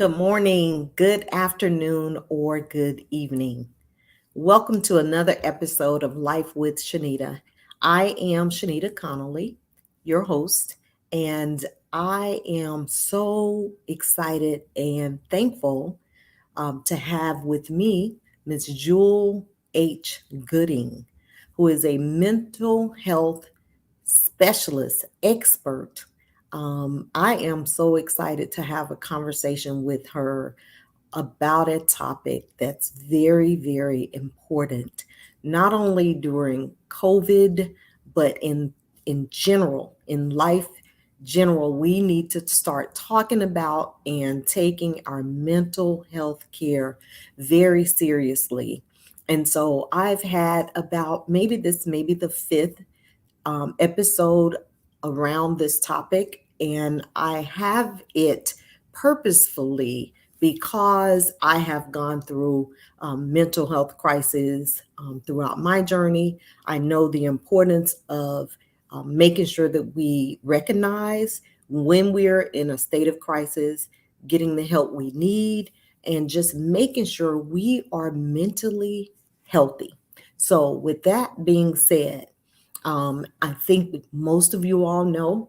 Good morning, good afternoon, or good evening. Welcome to another episode of Life with Shenita. I am Shenita Connolly, your host, and I am so excited and thankful to have with me Ms. Jewell H Gooding, who is a mental health specialist, expert. I am so excited to have a conversation with her about a topic that's very, very important, not only during COVID, but in general, in life general, we need to start talking about and taking our mental health care very seriously. And so I've had about maybe the fifth episode around this topic, and I have it purposefully because I have gone through mental health crises throughout my journey. I know the importance of making sure that we recognize when we're in a state of crisis, getting the help we need, and just making sure we are mentally healthy. So, with that being said, I think most of you all know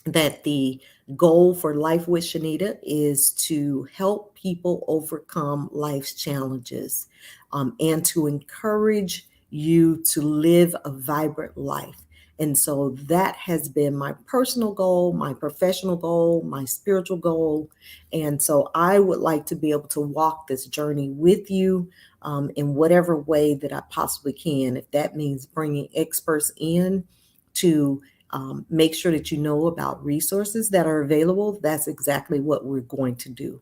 that the goal for Life with Shenita is to help people overcome life's challenges and to encourage you to live a vibrant life. And so that has been my personal goal, my professional goal, my spiritual goal. And so I would like to be able to walk this journey with you in whatever way that I possibly can. If that means bringing experts in to make sure that you know about resources that are available, that's exactly what we're going to do.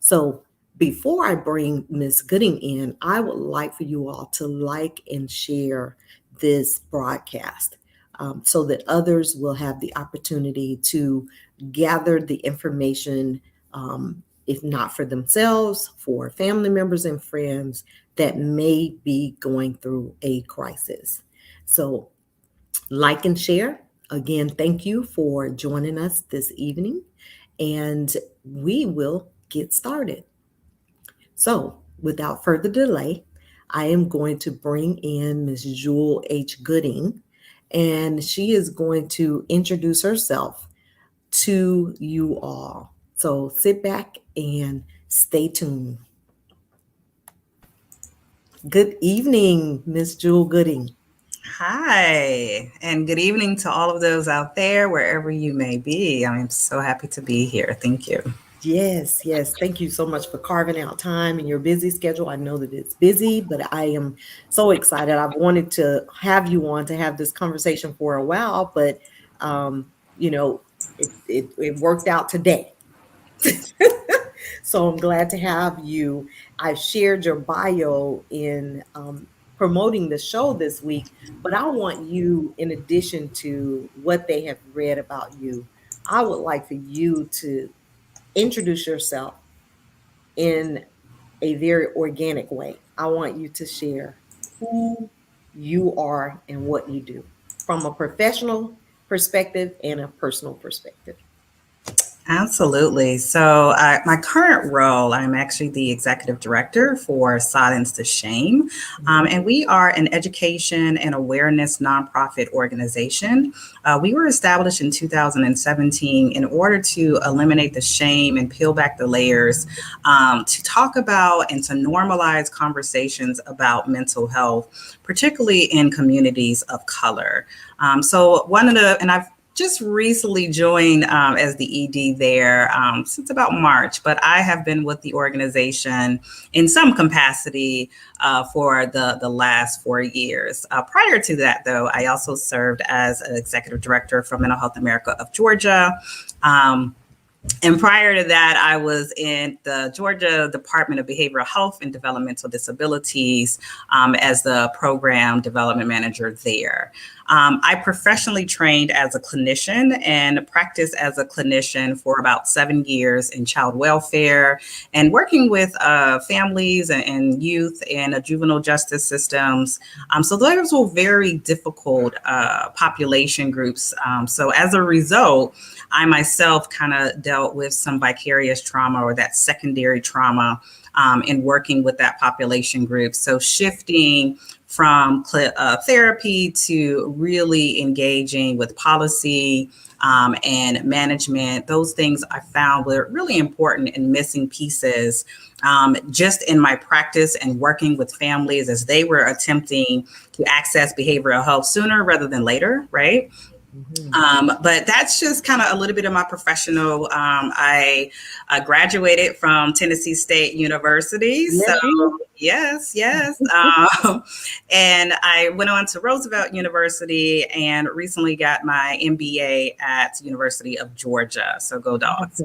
So before I bring Ms. Gooding in, I would like for you all to like and share this broadcast so that others will have the opportunity to gather the information, if not for themselves, for family members and friends that may be going through a crisis. So like and share. Again, thank you for joining us this evening, and we will get started. So, without further delay, I am going to bring in Ms. Jewell H Gooding, and she is going to introduce herself to you all. So, sit back and stay tuned. Good evening, Ms. Jewell Gooding. Hi, and good evening to all of those out there, wherever you may be. I'm so happy to be here. Thank you. Yes, yes. Thank you so much for carving out time in your busy schedule. I know that it's busy, but I am so excited. I've wanted to have you on to have this conversation for a while, but you know, it worked out today. So I'm glad to have you. I've shared your bio in promoting the show this week, but I want you, in addition to what they have read about you, I would like for you to introduce yourself in a very organic way. I want you to share who you are and what you do from a professional perspective and a personal perspective. Absolutely. So, my current role, I'm actually the executive director for Silence the Shame. And we are an education and awareness nonprofit organization. We were established in 2017 in order to eliminate the shame and peel back the layers, to talk about and to normalize conversations about mental health, particularly in communities of color. And I've just recently joined as the ED there since about March, but I have been with the organization in some capacity for the last 4 years. Prior to that, though, I also served as an executive director for Mental Health America of Georgia. And prior to that, I was in the Georgia Department of Behavioral Health and Developmental Disabilities as the program development manager there. I professionally trained as a clinician and practiced as a clinician for about 7 years in child welfare and working with families and youth and juvenile justice systems. So those were very difficult population groups. So as a result, I myself kind of dealt with some vicarious trauma or that secondary trauma in working with that population group. So shifting from therapy to really engaging with policy and management, those things I found were really important and missing pieces just in my practice and working with families as they were attempting to access behavioral health sooner rather than later, right? But that's just kind of a little bit of my professional. I graduated from Tennessee State University. So yes. And I went on to Roosevelt University and recently got my MBA at University of Georgia. So go Dogs.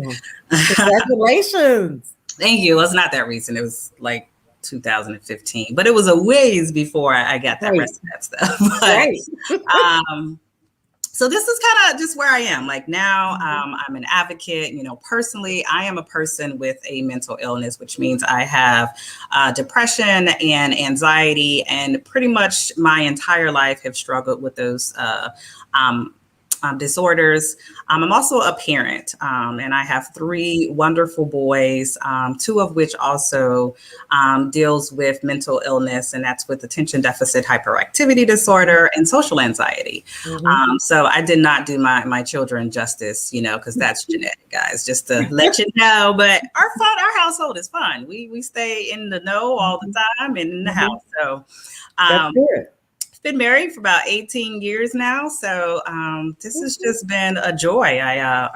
Congratulations. Thank you. Well, it's not that recent. It was like 2015, but it was a ways before I got that rest of that stuff. But, so this is kind of just where I am. Like now, I'm an advocate. You know, personally, I am a person with a mental illness, which means I have depression and anxiety, and pretty much my entire life have struggled with those disorders. I'm also a parent, and I have 3 wonderful boys, 2 of which also deals with mental illness, and that's with attention deficit hyperactivity disorder and social anxiety. So I did not do my children justice, you know, because that's genetic, guys, just to let you know. But our household is fun. We stay in the know all the time and in the house. So that's good. Been married for about 18 years now. So this has just been a joy. I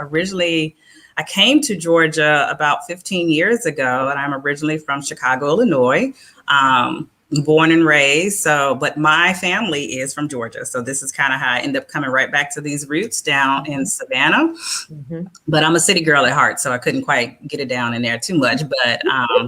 came to Georgia about 15 years ago, and I'm originally from Chicago, Illinois, born and raised. So, but my family is from Georgia. So this is kind of how I end up coming right back to these roots down in Savannah. But I'm a city girl at heart, so I couldn't quite get it down in there too much. But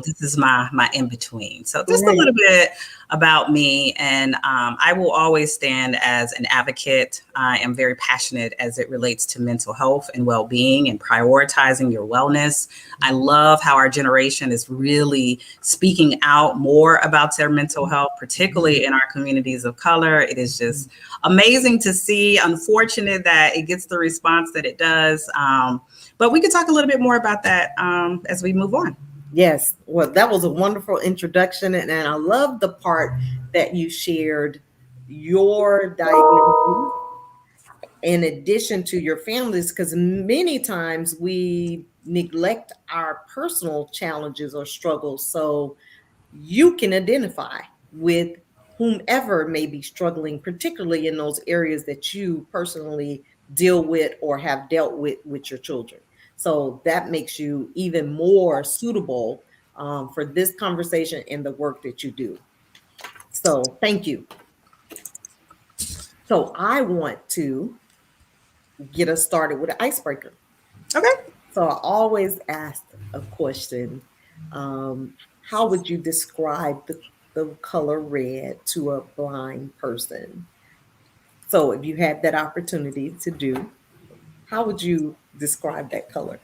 this is my in between. So just a little bit about me, and I will always stand as an advocate. I am very passionate as it relates to mental health and well-being and prioritizing your wellness. I love how our generation is really speaking out more about their mental health, particularly in our communities of color. It is just amazing to see. Unfortunate that it gets the response that it does. But we could talk a little bit more about that as we move on. Yes. Well, that was a wonderful introduction. And I love the part that you shared your diagnosis in addition to your families, because many times we neglect our personal challenges or struggles. So you can identify with whomever may be struggling, particularly in those areas that you personally deal with or have dealt with your children. So that makes you even more suitable for this conversation and the work that you do. So thank you. So I want to get us started with an icebreaker. Okay. So I always ask a question. How would you describe the color red to a blind person? So if you had that opportunity to do, how would you describe that color?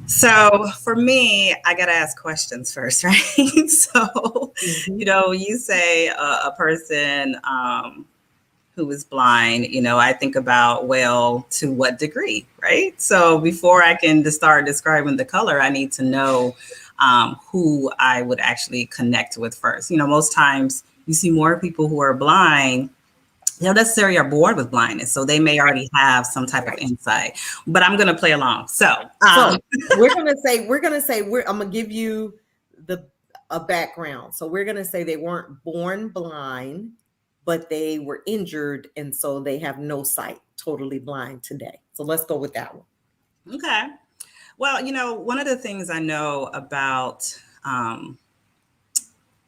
So for me, I got to ask questions first, right? So, you know, you say a person who is blind, you know, I think about, well, to what degree, right? So before I can start describing the color, I need to know who I would actually connect with first. You know, most times you see more people who are blind, they don't necessarily are born with blindness, so they may already have some type of insight. But I'm going to play along. So we're going to say I'm going to give you a background. So we're going to say they weren't born blind, but they were injured, and so they have no sight, totally blind today. So let's go with that one. Okay. Well, you know, one of the things I know about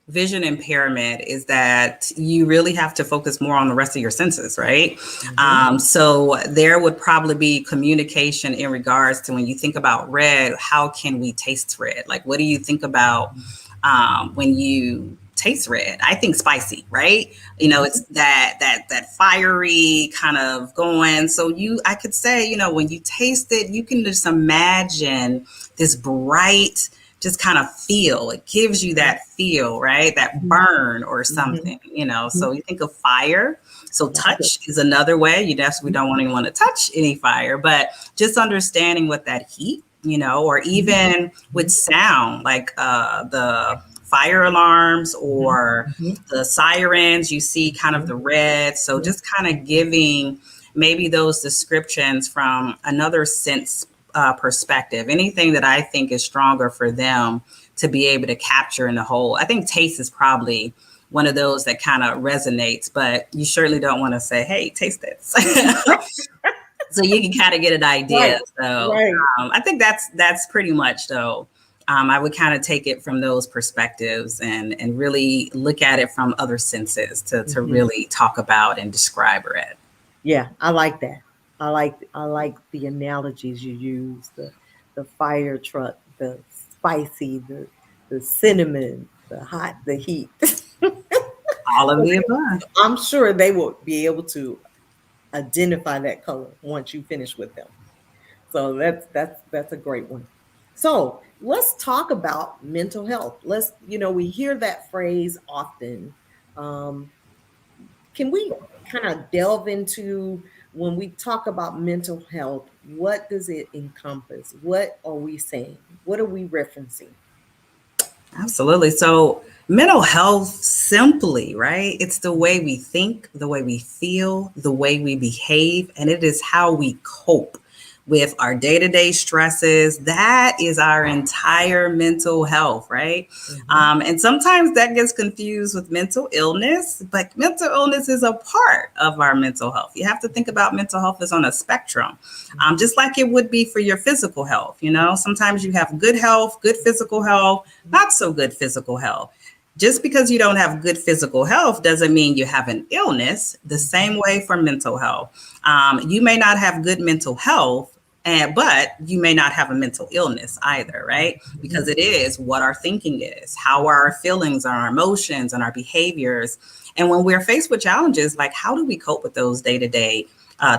vision impairment is that you really have to focus more on the rest of your senses, right? So there would probably be communication in regards to when you think about red, how can we taste red? Like, what do you think about when you taste red? I think spicy, right? You know, it's that fiery kind of going. So I could say, you know, when you taste it, you can just imagine this bright, just kind of feel. It gives you that feel, right? That burn or something, you know. So you think of fire. So That's good. touch is another way. We don't want anyone to touch any fire, but just understanding what that heat, or even with sound, like the fire alarms or Mhm. the sirens, you see kind of the red. So Yeah. just kind of giving maybe those descriptions from another sense perspective, anything that I think is stronger for them to be able to capture in the whole. I think taste is probably one of those that kind of resonates, but you surely don't want to say, hey, taste this. So you can kind of get an idea. Right. So Right. I think that's pretty much though. I would kind of take it from those perspectives and really look at it from other senses to Mhm. really talk about and describe it. Yeah, I like that. I like the analogies you use, the fire truck, the spicy, the cinnamon, the hot, the heat. All of the above. I'm sure they will be able to identify that color once you finish with them. So that's a great one. So let's talk about mental health. We hear that phrase often. Um, can we kind of delve into when we talk about mental health, what does it encompass? What are we saying? What are we referencing? Absolutely. So, mental health simply, right? It's the way we think, the way we feel, the way we behave, and it is how we cope with our day to day stresses. That is our entire mental health, right? Hmm. And sometimes that gets confused with mental illness, but mental illness is a part of our mental health. You have to think about mental health as on a spectrum, just like it would be for your physical health. Sometimes you have good health, good physical health, not so good physical health. Just because you don't have good physical health doesn't mean you have an illness. The same way for mental health. You may not have good mental health, but you may not have a mental illness either, right? Because it is what our thinking is, how our feelings, our emotions, and our behaviors. And when we're faced with challenges, like how do we cope with those day to day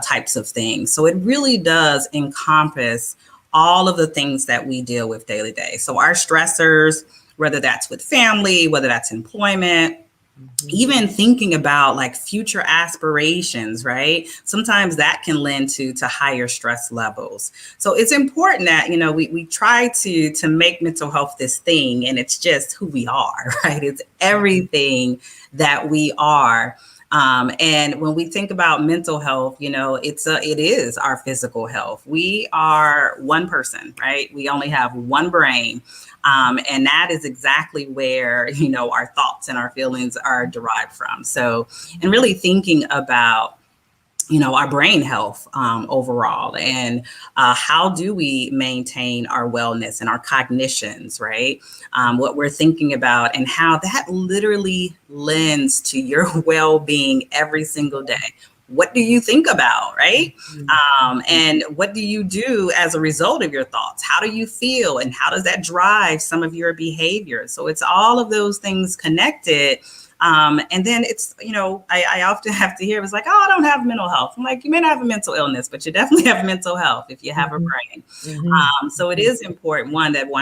types of things? So it really does encompass all of the things that we deal with daily day. So our stressors, whether that's with family, whether that's employment, Hmm. even thinking about like future aspirations, right? Sometimes that can lend to higher stress levels. So it's important that we try to make mental health this thing, and it's just who we are, right? It's everything that we are. And when we think about mental health, it is our physical health. We are one person, right? We only have one brain. And that is exactly where, our thoughts and our feelings are derived from. So, and really thinking about, our brain health overall, and how do we maintain our wellness and our cognitions, right? What we're thinking about and how that literally lends to your well-being every single day. What do you think about, right? And what do you do as a result of your thoughts? How do you feel, and how does that drive some of your behavior? So it's all of those things connected. And then it's, I often have to hear it's like, oh, I don't have mental health. I'm like, you may not have a mental illness, but you definitely have mental health if you have a Hmm. brain. Hmm. So it is important,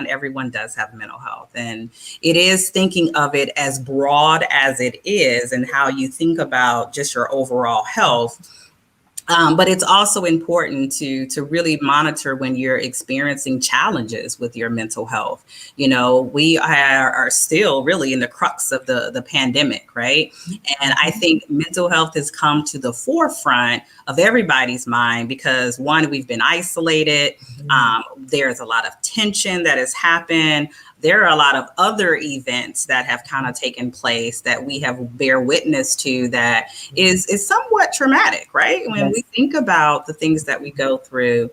everyone does have mental health. And it is thinking of it as broad as it is and how you think about just your overall health. But it's also important to really monitor when you're experiencing challenges with your mental health. We are still really in the crux of the pandemic, right? And I think mental health has come to the forefront of everybody's mind because, one, we've been isolated. There's a lot of tension that has happened. There are a lot of other events that have kind of taken place that we have bear witness to that is somewhat traumatic, right? When we Yes. think about the things that we go through,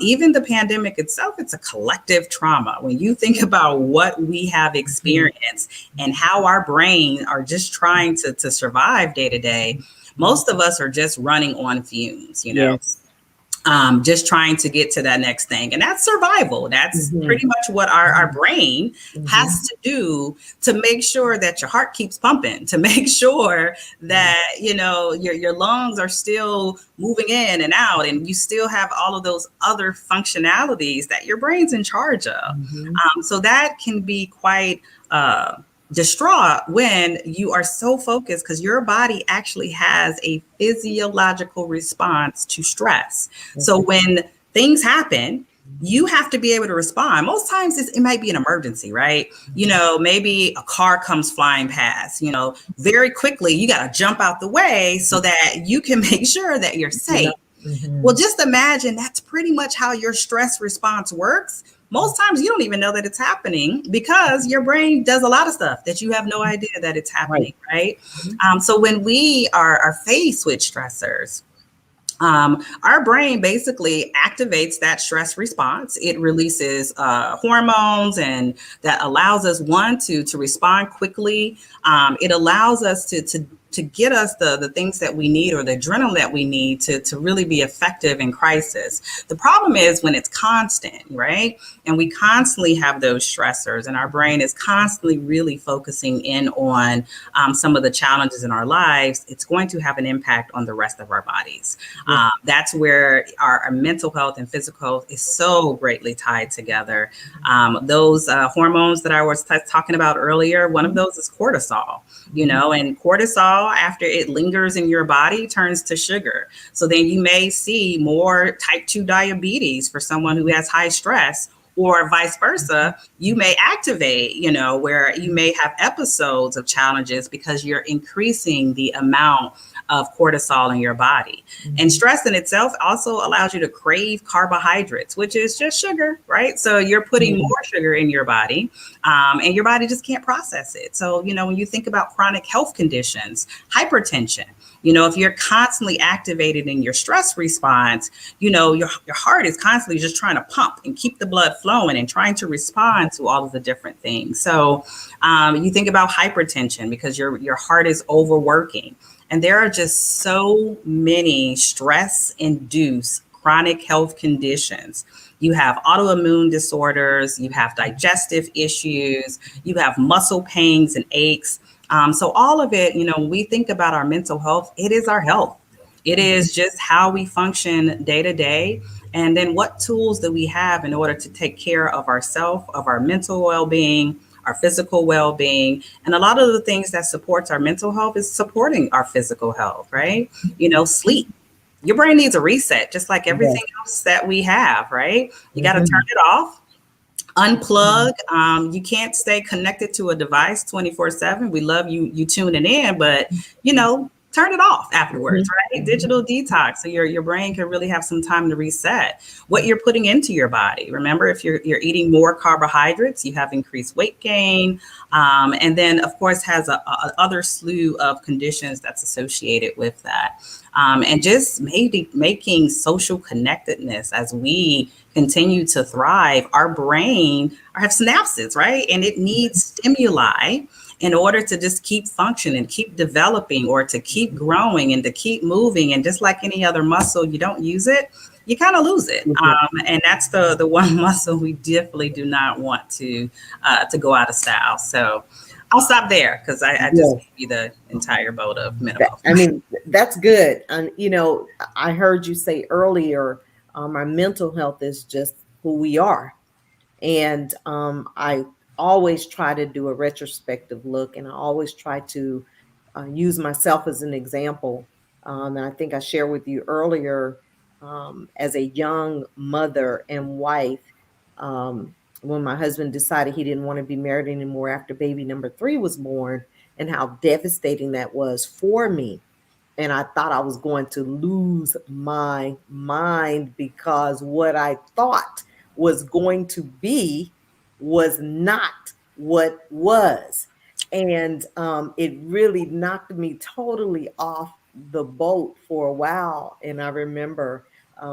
even the pandemic itself, it's a collective trauma. When you think about what we have experienced and how our brain are just trying to survive day to day, most of us are just running on fumes. Yes. Just trying to get to that next thing. And that's survival. That's Hmm. pretty much what our brain has Hmm. to do to make sure that your heart keeps pumping, to make sure that, your lungs are still moving in and out, and you still have all of those other functionalities that your brain's in charge of. Hmm. So that can be quite distraught when you are so focused, because your body actually has a physiological response to stress. So when things happen, you have to be able to respond. Most times it might be an emergency, right? Maybe a car comes flying past, very quickly, you got to jump out the way so that you can make sure that you're safe. Well, just imagine that's pretty much how your stress response works. Most times you don't even know that it's happening because your brain does a lot of stuff that you have no idea that it's happening, right? So when we are faced with stressors, our brain basically activates that stress response. It releases hormones, and that allows us, one, to respond quickly. It allows us to get us the things that we need, or the adrenaline that we need to really be effective in crisis. The problem is when it's constant, right? And we constantly have those stressors, and our brain is constantly really focusing in on some of the challenges in our lives. It's going to have an impact on the rest of our bodies. That's where our mental health and physical health is so greatly tied together. Those hormones that I was talking about earlier, one of those is cortisol, and cortisol, after it lingers in your body, turns to sugar. So then you may see more type 2 diabetes for someone who has high stress, or vice versa. You may activate, where you may have episodes of challenges because you're increasing the amount of cortisol in your body. And stress in itself also allows you to crave carbohydrates, which is just sugar, right? So you're putting more sugar in your body, and your body just can't process it. So, when you think about chronic health conditions, hypertension, if you're constantly activated in your stress response, your heart is constantly just trying to pump and keep the blood flowing and trying to respond to all of the different things. So you think about hypertension because your heart is overworking. And there are just so many stress-induced chronic health conditions. You have autoimmune disorders, you have digestive issues, you have muscle pains and aches. So all of it, when we think about our mental health, it is our health. It is just how we function day to day. And then what tools do we have in order to take care of ourselves, of our mental well-being, our physical well-being. And a lot of the things that supports our mental health is supporting our physical health, right? Sleep. Your brain needs a reset, just like everything else that we have, right? You got to turn it off, unplug. You can't stay connected to a device 24/7. We love you tuning in, but turn it off afterwards, right? Digital detox, so your brain can really have some time to reset. What you're putting into your body. Remember, if you're eating more carbohydrates, you have increased weight gain, and then of course has a other slew of conditions that's associated with that. And just maybe making social connectedness as we continue to thrive. Our brain have synapses, right? And it needs stimuli in order to just keep functioning, keep developing, or to keep growing and to keep moving. And just like any other muscle, you don't use it, you kind of lose it. And that's the one muscle we definitely do not want to go out of style. So I'll stop there because I just gave you the entire boat of mental health. I mean, that's good. And, I heard you say earlier, our mental health is just who we are. And I always try to do a retrospective look, and I always try to use myself as an example. And I think I shared with you earlier, as a young mother and wife, when my husband decided he didn't want to be married anymore after baby number 3 was born, and how devastating that was for me. And I thought I was going to lose my mind because what I thought was going to be was not what was. And it really knocked me totally off the boat for a while. And I remember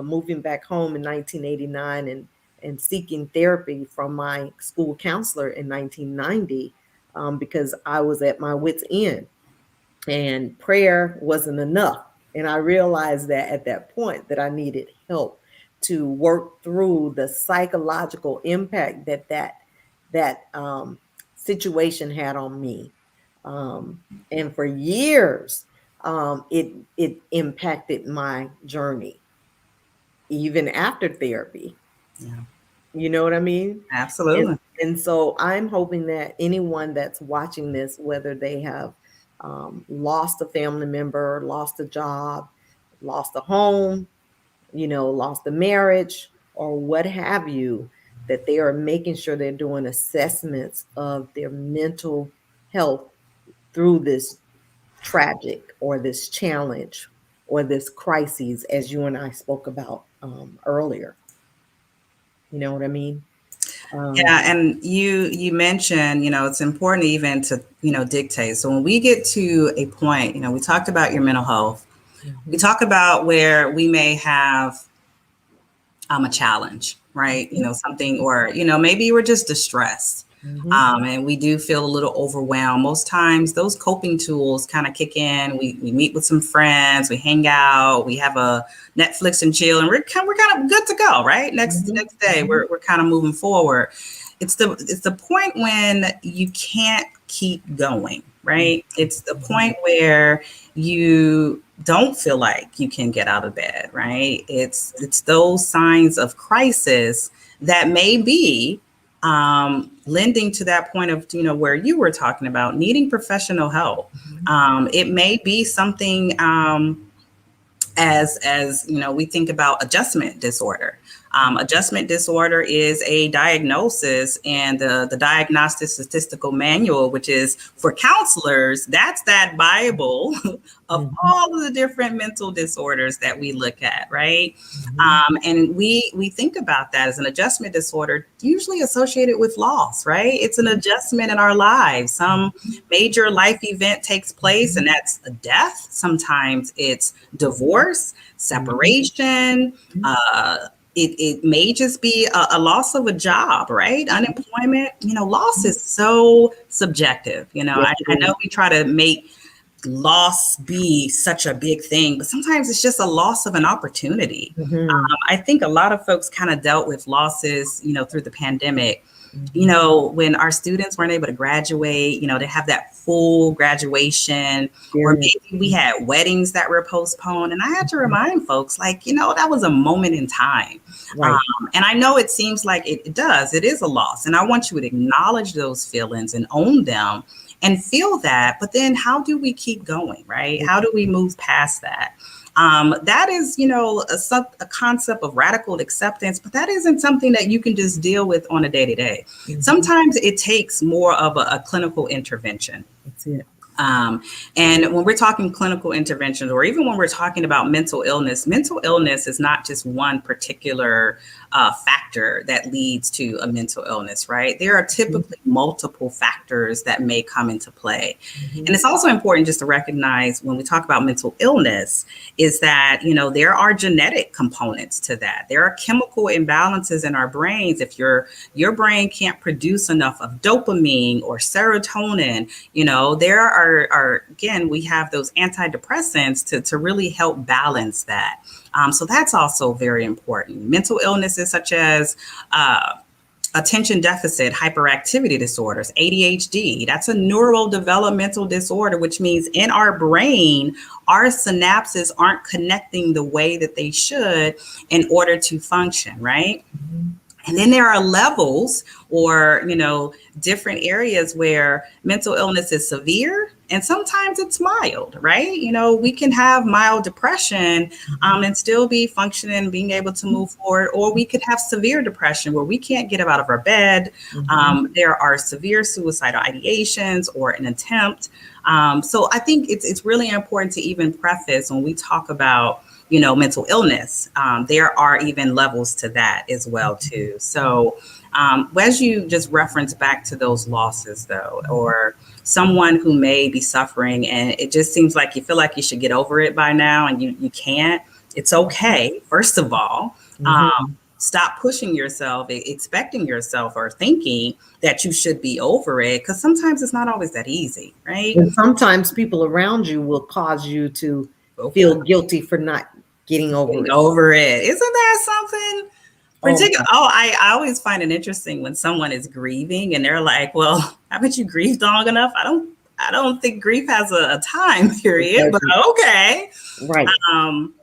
moving back home in 1989 and seeking therapy from my school counselor in 1990, because I was at my wit's end. And prayer wasn't enough. And I realized that at that point that I needed help to work through the psychological impact that situation had on me. And for years, it impacted my journey, even after therapy. Yeah. You know what I mean? And, Absolutely. and so I'm hoping that anyone that's watching this, whether they have lost a family member, lost a job, lost a home, lost a marriage, or what have you, that they are making sure they're doing assessments of their mental health through this tragic or this challenge or this crises, as you and I spoke about earlier. You know what I mean? Um, Yeah, and you mentioned, it's important even to, dictate. So when we get to a point, we talked about your mental health. We mhm, talk about where we may have a challenge, right? mhm, Something, or, maybe you were just distressed. mhm, And we do feel a little overwhelmed. Most times those coping tools kind of kick in. We meet with some friends, we hang out, we have a Netflix and chill, and we're kind of good to go, right? mhm, Next day, mhm, we're kind of moving forward. It's the point when you can't keep going, right? It's the mhm, point where you don't feel like you can get out of bed, right? It's those signs of crisis that may be lending to that point of, where you were talking about needing professional help. mhm, It may be something, as we think about adjustment disorder. Adjustment disorder is a diagnosis, and the Diagnostic Statistical Manual, which is for counselors, that's that Bible of mhm, all of the different mental disorders that we look at, right? mhm, And we think about that as an adjustment disorder, usually associated with loss, right? It's an adjustment in our lives. Some major life event takes place, and that's a death. Sometimes it's divorce, mhm, separation. It may just be a loss of a job, right? Unemployment. Loss mhm. is so subjective. Yes, I, it I is. know we try to make loss be such a big thing, but sometimes it's just a loss of an opportunity. Mhm, I think a lot of folks kind of dealt with losses, through the pandemic. mhm. When our students weren't able to graduate, to have that full graduation, or Experience. maybe we had weddings that were postponed. And I had to remind folks, like, that was a moment in time. Um, Right. and I know it seems like it is a loss. And I want you to acknowledge those feelings and own them and feel that. But then how do we keep going, right? How do we move past that? That is, a concept of radical acceptance, but that isn't something that you can just deal with on a day to day. Mhm. Sometimes it takes more of a clinical intervention. That's it. Um, and when we're talking clinical interventions, or even when we're talking about mental illness is not just one particular factor that leads to a mental illness, right? There are Mhm, typically multiple factors that may come into play. And mhm, it's also important just to recognize when we talk about mental illness is that, there are genetic components to that. There are chemical imbalances in our brains. If your brain can't produce enough of dopamine or serotonin, there are again, we have those antidepressants to really help balance that. So that's also very important. Mental illnesses such as attention deficit hyperactivity disorders, ADHD, that's a neurodevelopmental disorder, which means in our brain, our synapses aren't connecting the way that they should in order to function, right? mhm, And then there are levels, or, different areas where mental illness is severe and sometimes it's mild, right? We can have mild depression, mhm, and still be functioning, being able to move forward, or we could have severe depression where we can't get up out of our bed. mhm. There are severe suicidal ideations or an attempt. So I think it's really important to even preface when we talk about mental illness. There are even levels to that as well too. So as you just reference back to those losses though, or someone who may be suffering and it just seems like you feel like you should get over it by now and you can't, it's okay. First of all, Mhm. stop pushing yourself, expecting yourself or thinking that you should be over it, because sometimes it's not always that easy, right? And sometimes people around you will cause you to Okay. feel guilty for not getting over Getting it. over it. Isn't that something? Oh Particular. my. Oh, I always find it interesting when someone is grieving and they're like, "Well, haven't you grieved long enough?" I don't think grief has a time It period, but doesn't. okay. Right. Um,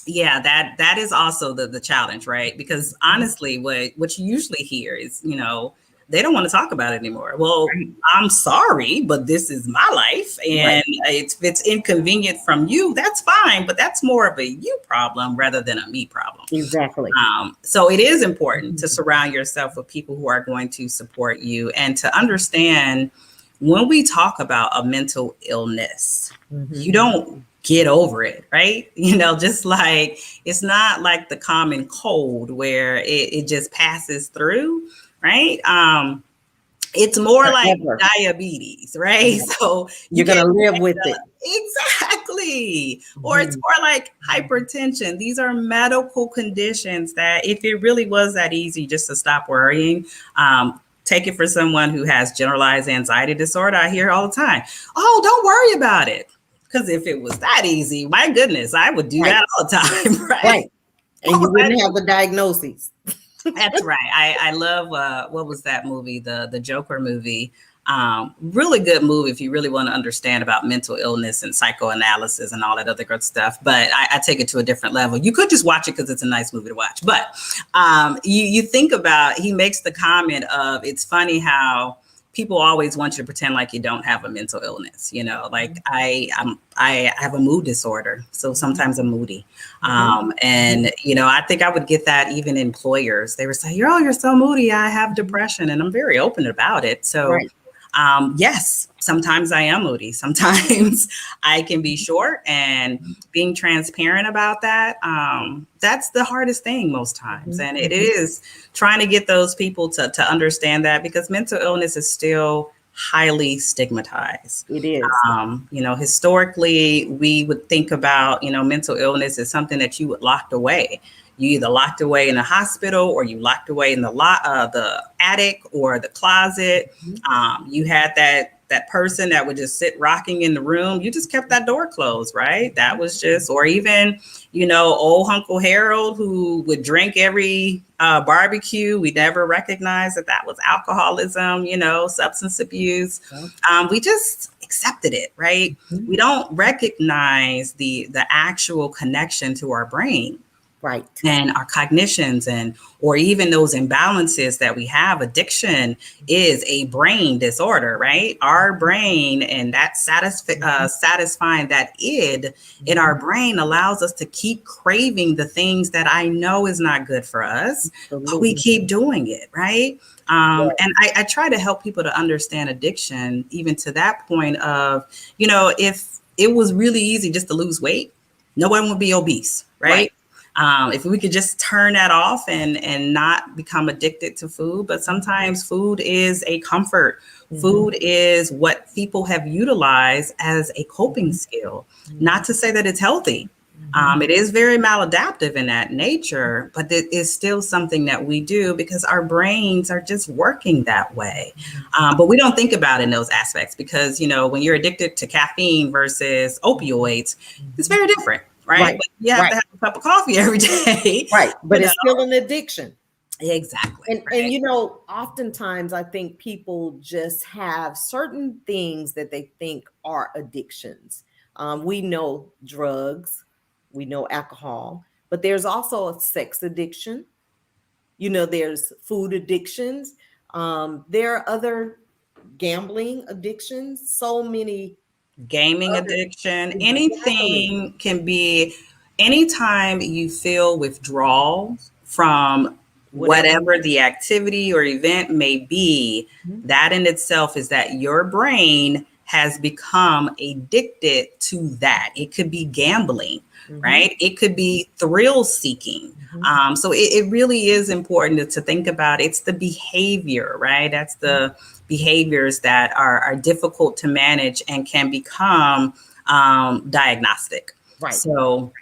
Yeah, that is also the challenge, right? Because honestly, what you usually hear is, they don't want to talk about it anymore. Well, Right. I'm sorry, but this is my life, Right. and it's inconvenient from you. That's fine, but that's more of a you problem rather than a me problem. Exactly. So it is important to Mhm. surround yourself with people who are going to support you and to understand when we talk about a mental illness, you Mhm. don't get over it, right? Just like it's not like the common cold where it just passes through, right? It's more like Forever. diabetes, right? Right. So you You're can't gonna live with it. exactly. Or it's Mhm. more like hypertension. These are medical conditions that if it really was that easy just to stop worrying, take it for someone who has generalized anxiety disorder. I hear all the time, oh, don't worry about it. Because if it was that easy, my goodness, I would do Right. that all the time, right? Right. And you wouldn't Already. have the diagnoses. That's right. I love what was that movie, the Joker movie. Really good movie if you really want to understand about mental illness and psychoanalysis and all that other good stuff. But I take it to a different level. You could just watch it because it's a nice movie to watch. But you think about, he makes the comment of, it's funny how people always want you to pretend like you don't have a mental illness. Like I have a mood disorder, so sometimes I'm moody. Mhm. And, Mhm. I think I would get that even employers. They were saying, you're so moody. I have depression. And I'm very open about it. So, Right. yes, sometimes I am moody. Sometimes I can be short, and being transparent about that. That's the hardest thing most times. Mhm. And it Mhm. is trying to get those people to understand that, because mental illness is still highly stigmatized. It is. Historically, we would think about, mental illness as something that you locked away. You either locked away in a hospital, or you locked away in the attic or the closet. Mhm. You had that person that would just sit rocking in the room. You just kept that door closed, right? That was just, or even, old Uncle Harold who would drink every barbecue. We never recognized that was alcoholism, substance abuse. Yeah. We just accepted it, right? Mhm. We don't recognize the actual connection to our brain Right. and our cognitions, and or even those imbalances that we have. Addiction is a brain disorder, right? Our brain, and that satisfying that id in our Mhm. brain allows us to keep craving the things that I know is not good for us, but we Absolutely. keep doing it, right? Yeah. And I try to help people to understand addiction, even to that point of, if it was really easy just to lose weight, no one would be obese, Right. right? If we could just turn that off and not become addicted to food. But sometimes food is a comfort. Mhm. Food is what people have utilized as a coping Mhm. skill. Mhm. Not to say that it's healthy. Mhm. It is very maladaptive in that nature, but it is still something that we do because our brains are just working that way. But we don't think about it in those aspects because, when you're addicted to caffeine versus opioids, it's Mhm. very different, right? Right. But you have Right. to have a cup of coffee every day, Right. you But know? it's still an addiction. Exactly, And right? oftentimes I think people just have certain things that they think are addictions. We know drugs, we know alcohol, but there's also a sex addiction. There's food addictions. There are other gambling addictions. So many Gaming other. addiction, Exactly. anything can be, anytime you feel withdrawal from Whatever. whatever the activity or event may be, Mhm. that in itself is that your brain has become addicted to that. It could be gambling, Mhm. right? It could be thrill seeking. Mhm. So it really is important to think about. It's the behavior, right? That's the behaviors that are difficult to manage and can become diagnostic. Right. So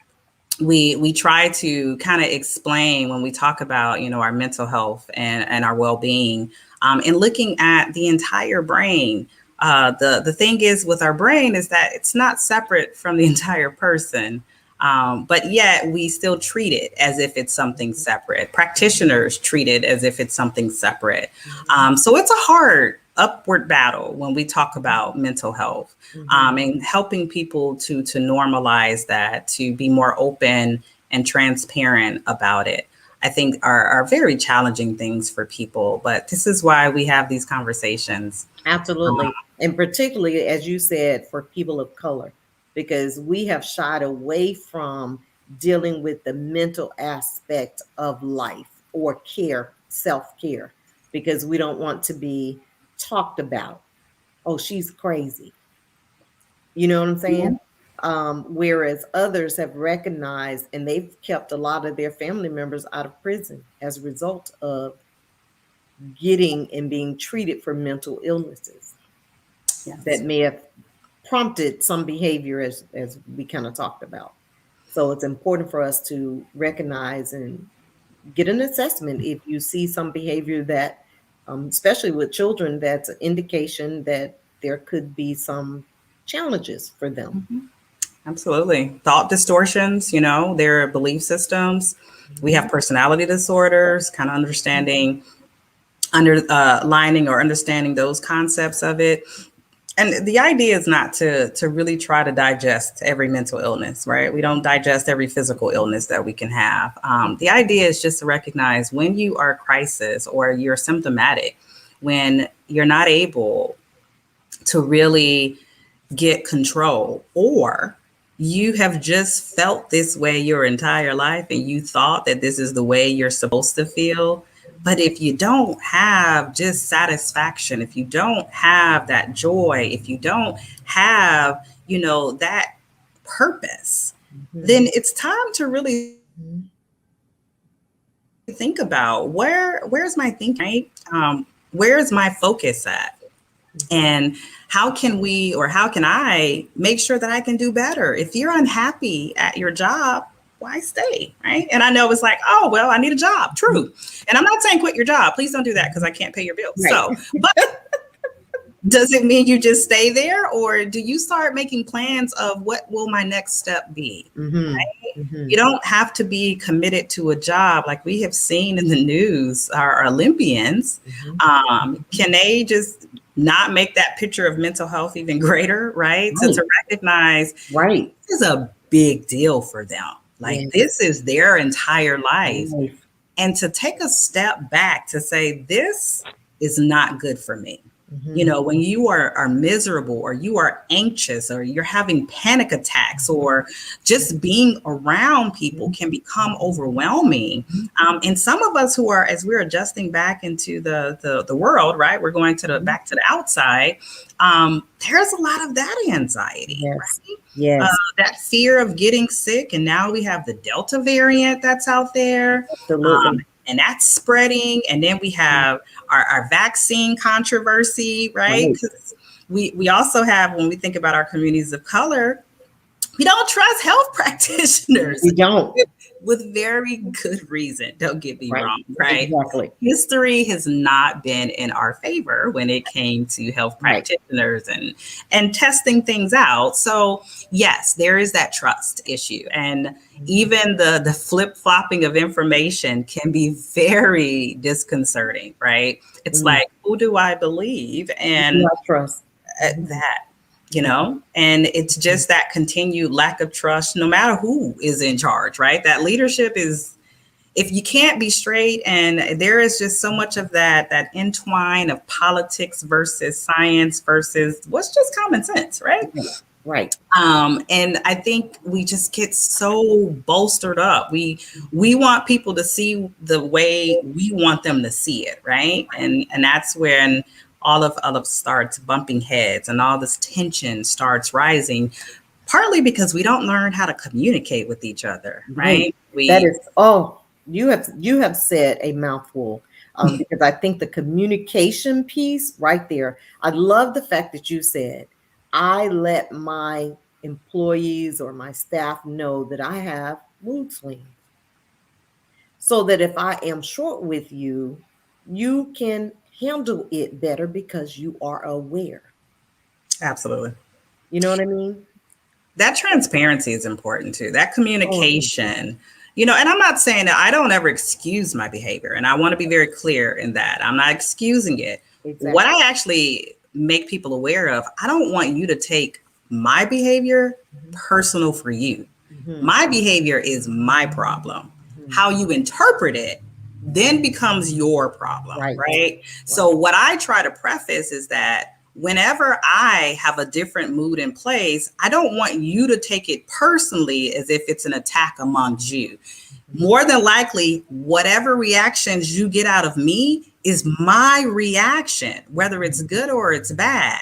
we try to kind of explain when we talk about our mental health and our well-being, and looking at the entire brain. The thing is with our brain is that it's not separate from the entire person. But yet we still treat it as if it's something separate. Practitioners treat it as if it's something separate. Mhm. So it's a hard upward battle when we talk about mental health, Mhm. and helping people to normalize that, to be more open and transparent about it, I think are very challenging things for people. But this is why we have these conversations. Absolutely. And particularly, as you said, for people of color, because we have shied away from dealing with the mental aspect of life or care, self care, because we don't want to be talked about. Oh, she's crazy. You know what I'm saying? Whereas others have recognized and they've kept a lot of their family members out of prison as a result of getting and being treated for mental illnesses that Yes. may have prompted some behavior as we kind of talked about. So it's important for us to recognize and get an assessment if you see some behavior that, especially with children, that's an indication that there could be some challenges for them. Absolutely. Thought distortions, their belief systems. We have Mhm. personality disorders, kind of underlining or understanding those concepts of it. And the idea is not to really try to digest every mental illness, right? We don't digest every physical illness that we can have. The idea is just to recognize when you are a crisis or you're symptomatic, when you're not able to really get control, or you have just felt this way your entire life and you thought that this is the way you're supposed to feel. But if you don't have just satisfaction, if you don't have that joy, if you don't have, that purpose, then it's time to really Mhm. think about where's my thinking, right? Where's my focus at? Mhm. And how can we, or how can I make sure that I can do better? If you're unhappy at your job, why stay? Right. And I know it's like, oh, well, I need a job. True. And I'm not saying quit your job. Please don't do that because I can't pay your bills. Right. So, but does it mean you just stay there, or do you start making plans of what will my next step be? Hmm. You Hmm. don't have to be committed to a job like we have seen in the news. Our Olympians, Hmm. can they just not make that picture of mental health even greater, right? So Right. to recognize Right. this is a big deal for them. Like Yes. this is their entire life. Life. And to take a step back to say, this is not good for me. Hmm. When you are miserable or you are anxious or you're having panic attacks or just being around people can become overwhelming. And some of us who are, as we're adjusting back into the world, right? We're going back to the outside. There's a lot of that anxiety, Yes. right? Yes. That fear of getting sick. And now we have the Delta variant that's out there. Absolutely. And that's spreading. And then we have our vaccine controversy, right? Right. Because we also have, when we think about our communities of color, we don't trust health practitioners We don't. with very good reason. Don't get me Right. wrong, right? Exactly. History has not been in our favor when it came to health Right. practitioners and testing things out. So yes, there is that trust issue. And even the flip-flopping of information can be very disconcerting, right? It's Mm. like, who do I believe? Who do And I trust? Mhm. that, and it's just that continued lack of trust no matter who is in charge, right? That leadership is, if you can't be straight, and there is just so much of that entwine of politics versus science versus what's just common sense, right? Right. Right. And I think we just get so bolstered up. We want people to see the way we want them to see it, right? And that's when all of starts bumping heads and all this tension starts rising, partly because we don't learn how to communicate with each other, Right. right? That We is, oh, you have said a mouthful. Because I think the communication piece right there, I love the fact that you said, I let my employees or my staff know that I have mood swings. So that if I am short with you, you can handle it better because you are aware. Absolutely. You know what I mean? That transparency is important too. That Oh, communication, and I'm not saying that I don't ever excuse my behavior. And I want to be very clear in that. I'm not excusing it. What exactly. I actually make people aware of, I don't want you to take my behavior Mhm. personal for you. Mm-hmm. My behavior is my problem. Mm-hmm. How you interpret it then becomes your problem, Right. right? Right. So what I try to preface is that whenever I have a different mood in place, I don't want you to take it personally as if it's an attack amongst you. Mm-hmm. More than likely, whatever reactions you get out of me is my reaction, whether it's good or it's bad.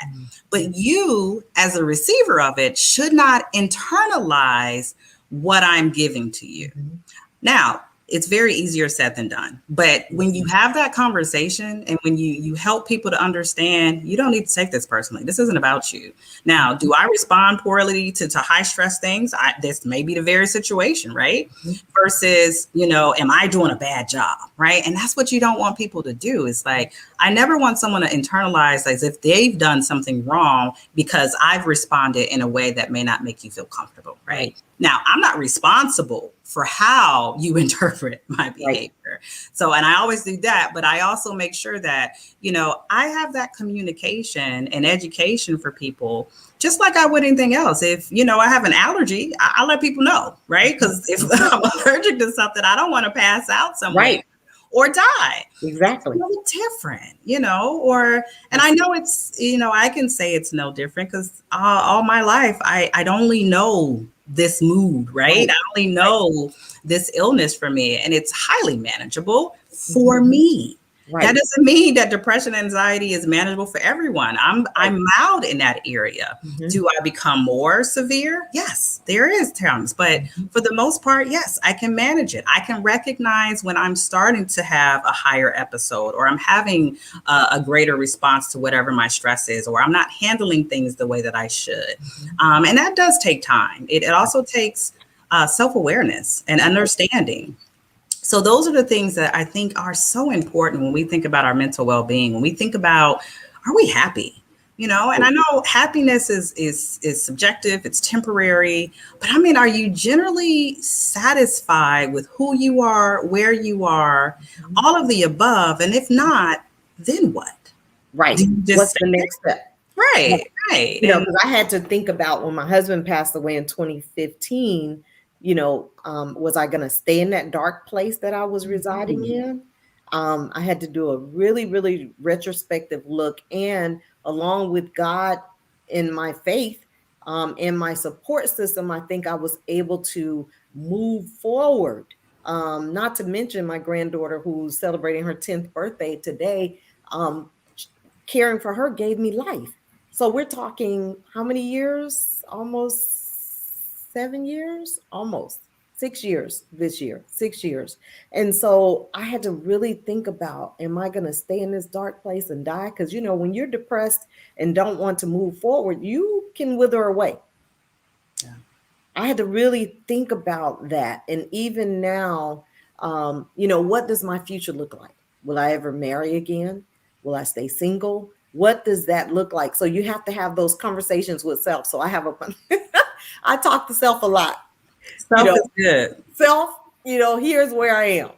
But you, as a receiver of it, should not internalize what I'm giving to you. Mm-hmm. Now, it's very easier said than done. But when you have that conversation and when you help people to understand, you don't need to take this personally. This isn't about you. Now, do I respond poorly to high stress things? This may be the very situation, right? Mm-hmm. Versus, am I doing a bad job, right? And that's what you don't want people to do. It's like, I never want someone to internalize as if they've done something wrong because I've responded in a way that may not make you feel comfortable, right? Now, I'm not responsible for how you interpret my behavior. Right. So, and I always do that, but I also make sure that, I have that communication and education for people, just like I would anything else. If, I have an allergy, I'll let people know, right? Because if I'm allergic to something, I don't want to pass out somewhere. Right. Or die. Exactly. It's different, and I know it's, I can say it's no different because all my life, I'd only know this mood, right? I only know this illness for me, and it's highly manageable for me. Right. That doesn't mean that depression and anxiety is manageable for everyone. I'm mild in that area. Mm-hmm. Do I become more severe? Yes, there is times, but for the most part, yes, I can manage it. I can recognize when I'm starting to have a higher episode, or I'm having a greater response to whatever my stress is, or I'm not handling things the way that I should. And that does take time. It also takes self-awareness and understanding. So those are the things that I think are so important when we think about our mental well-being, when we think about, are we happy? And I know happiness is subjective, it's temporary, but I mean, are you generally satisfied with who you are, where you are, all of the above? And if not, then what? Right. What's the next step? Right. Because I had to think about when my husband passed away in 2015, was I going to stay in that dark place that I was residing in? I had to do a really, really retrospective look, and along with God in my faith, and my support system, I think I was able to move forward. Not to mention my granddaughter, who's celebrating her 10th birthday today, caring for her gave me life. So we're talking how many years? Almost 7 years, almost 6 years this year, 6 years. And so I had to really think about, am I going to stay in this dark place and die? Because, when you're depressed and don't want to move forward, you can wither away. Yeah. I had to really think about that. And even now, what does my future look like? Will I ever marry again? Will I stay single? What does that look like? So you have to have those conversations with self. So I have I talk to self a lot. Self is good. Self, here's where I am.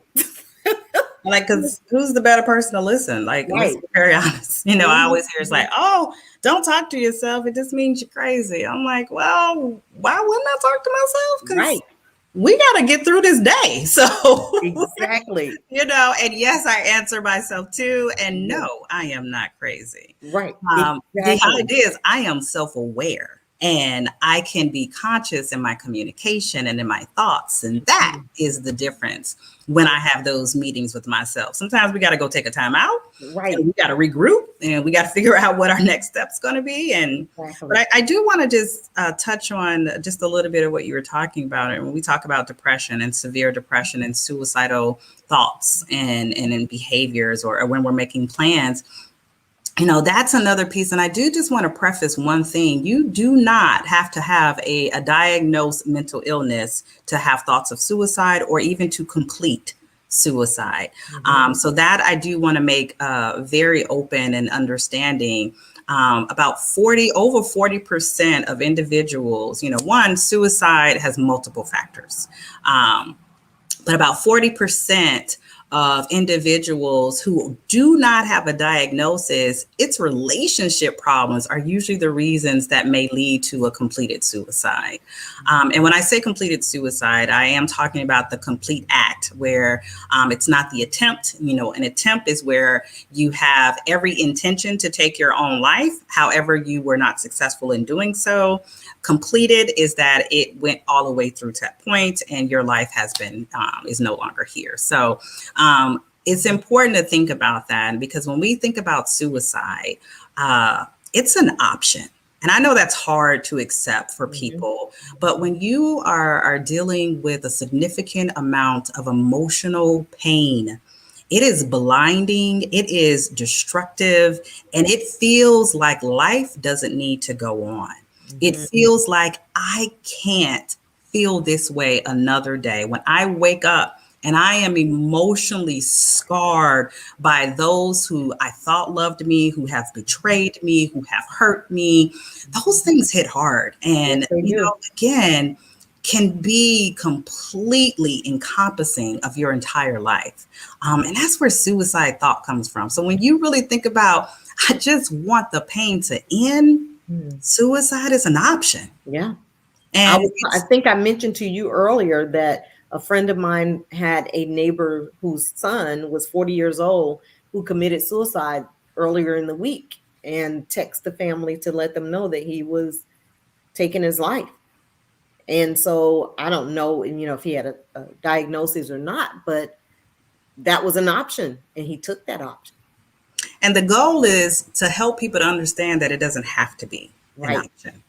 Because who's the better person to listen? Let's be very honest. I always hear it's like, oh, don't talk to yourself. It just means you're crazy. I'm like, well, why wouldn't I talk to myself? Because we got to get through this day. So exactly. And yes, I answer myself too. And no, I am not crazy. Right. The idea is I am self-aware. And I can be conscious in my communication and in my thoughts. And that is the difference when I have those meetings with myself. Sometimes we got to go take a time out. Right. And we got to regroup, and we got to figure out what our next step's going to be. And but I do want to just touch on just a little bit of what you were talking about. And when we talk about depression and severe depression and suicidal thoughts and in behaviors, or when we're making plans, that's another piece. And I do just want to preface one thing. You do not have to have a diagnosed mental illness to have thoughts of suicide or even to complete suicide. So that I do want to make very open and understanding. About over 40% of individuals, suicide has multiple factors. But about 40% of individuals who do not have a diagnosis, its relationship problems are usually the reasons that may lead to a completed suicide. And when I say completed suicide, I am talking about the complete act where it's not the attempt. An attempt is where you have every intention to take your own life. However, you were not successful in doing so. Completed is that it went all the way through to that point and your life has been is no longer here. So it's important to think about that, because when we think about suicide, it's an option. And I know that's hard to accept for people, but when you are dealing with a significant amount of emotional pain, it is blinding, it is destructive, and it feels like life doesn't need to go on. It feels like I can't feel this way another day. When I wake up and I am emotionally scarred by those who I thought loved me, who have betrayed me, who have hurt me, those things hit hard. And, again, can be completely encompassing of your entire life. And that's where suicide thought comes from. So when you really think about, I just want the pain to end, suicide is an option. Yeah. And I think I mentioned to you earlier that a friend of mine had a neighbor whose son was 40 years old who committed suicide earlier in the week, and text the family to let them know that he was taking his life. And so I don't know, if he had a diagnosis or not, but that was an option and he took that option. And the goal is to help people to understand that it doesn't have to be an option.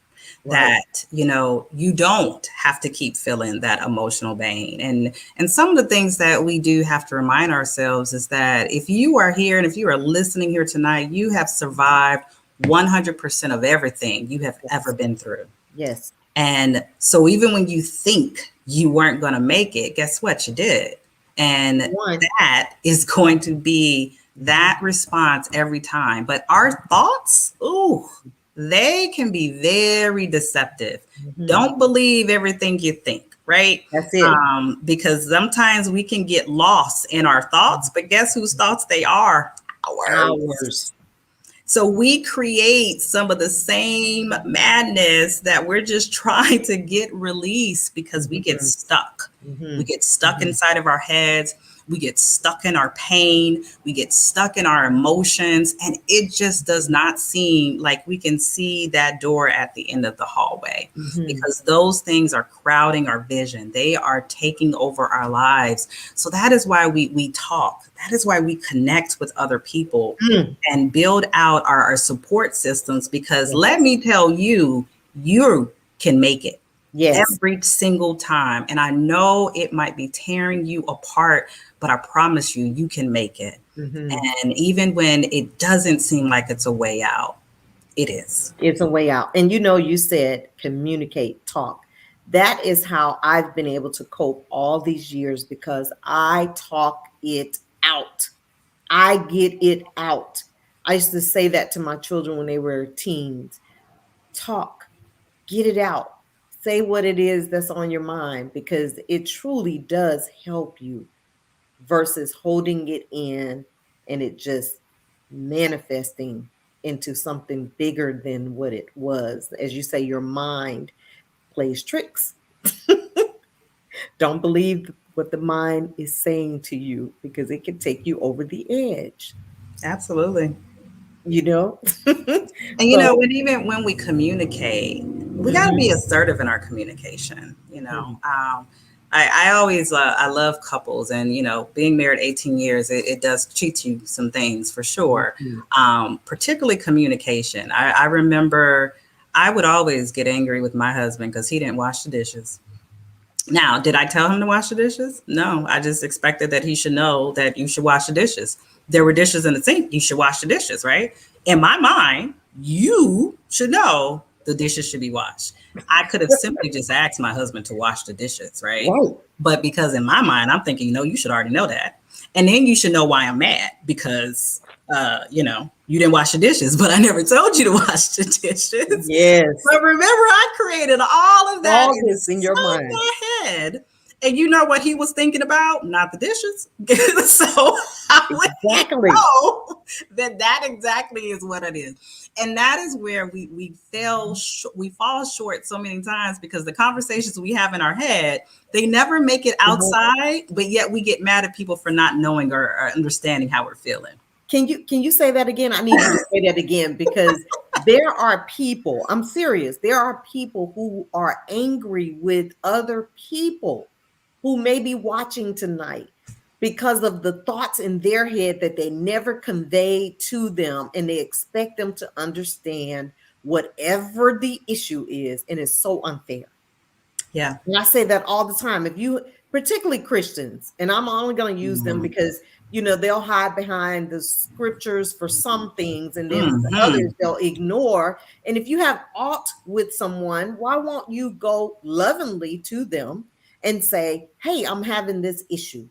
That, you don't have to keep feeling that emotional pain. And some of the things that we do have to remind ourselves is that if you are here and if you are listening here tonight, you have survived 100% of everything you have ever been through. Yes. And so even when you think you weren't going to make it, guess what? You did. And that is going to be that response every time. But our thoughts, they can be very deceptive. Don't believe everything you think, right? That's it. Because sometimes we can get lost in our thoughts, but guess whose thoughts they are? Ours. So we create some of the same madness that we're just trying to get released because we get stuck. We get stuck inside of our heads. We get stuck in our pain. We get stuck in our emotions. And it just does not seem like we can see that door at the end of the hallway because those things are crowding our vision. They are taking over our lives. So that is why we talk. That is why we connect with other people and build out our support systems, because let me tell you, you can make it. Yes. Every single time. And I know it might be tearing you apart, but I promise you, you can make it. And even when it doesn't seem like it's a way out, it is. It's a way out. And you said communicate, talk. That is how I've been able to cope all these years, because I talk it out. I get it out. I used to say that to my children when they were teens. Talk, get it out. Say what it is that's on your mind, because it truly does help you versus holding it in and it just manifesting into something bigger than what it was. As you say, your mind plays tricks. Don't believe what the mind is saying to you, because it can take you over the edge. Absolutely. And even when we communicate, we got to be assertive in our communication. I always I love couples, and being married 18 years, it does teach you some things for sure. Particularly communication. I remember I would always get angry with my husband because he didn't wash the dishes. Now, did I tell him to wash the dishes? No, I just expected that he should know that you should wash the dishes. There were dishes in the sink. You should wash the dishes, right? In my mind, you should know the dishes should be washed. I could have simply just asked my husband to wash the dishes, right? But because in my mind, I'm thinking, you should already know that. And then you should know why I'm mad, because, you didn't wash the dishes, but I never told you to wash the dishes. Yes. But remember, I created all of that in your mind. My head. And you know what he was thinking about? Not the dishes. So I would Exactly. know that exactly is what it is. And that is where we fall short so many times, because the conversations we have in our head, they never make it outside, but yet we get mad at people for not knowing or understanding how we're feeling. Can you say that again? I need you to say that again, because there are people, I'm serious, there are people who are angry with other people who may be watching tonight because of the thoughts in their head that they never conveyed to them, and they expect them to understand whatever the issue is, and it's so unfair. Yeah. And I say that all the time. If you, particularly Christians, and I'm only going to use them Mm-hmm. because, they'll hide behind the scriptures for some things, and then for Mm-hmm. others they'll ignore. And if you have aught with someone, why won't you go lovingly to them and say, hey, I'm having this issue.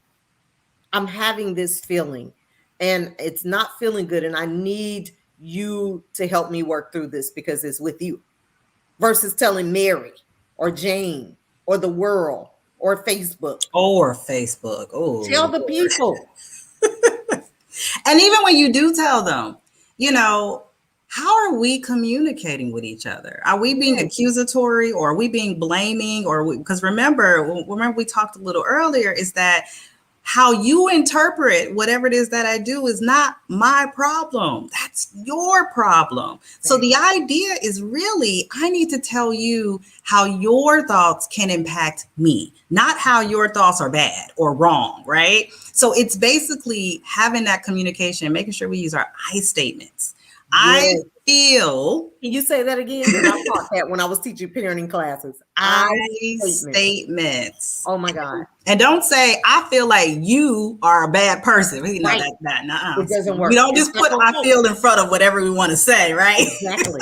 I'm having this feeling, and it's not feeling good. And I need you to help me work through this because it's with you, versus telling Mary or Jane or the world or Facebook. Or Facebook. Tell Oh, the people. and even when you do tell them, you know, how are we communicating with each other? Are we being Yes. accusatory, or are we being blaming? Or because remember we talked a little earlier, is that how you interpret whatever it is that I do is not my problem. That's your problem. So the idea is really, I need to tell you how your thoughts can impact me, not how your thoughts are bad or wrong, right? So it's basically having that communication, making sure we use our I statements. I Yes. feel. Can you say that again? Because I taught that when I was teaching parenting classes. I I statement. statements. Oh my God. And don't say, I feel like you are a bad person. You know, Right. nuh-uh. It doesn't We work. don't It's just not put gonna I work. feel in front of whatever we want to say, right? Exactly.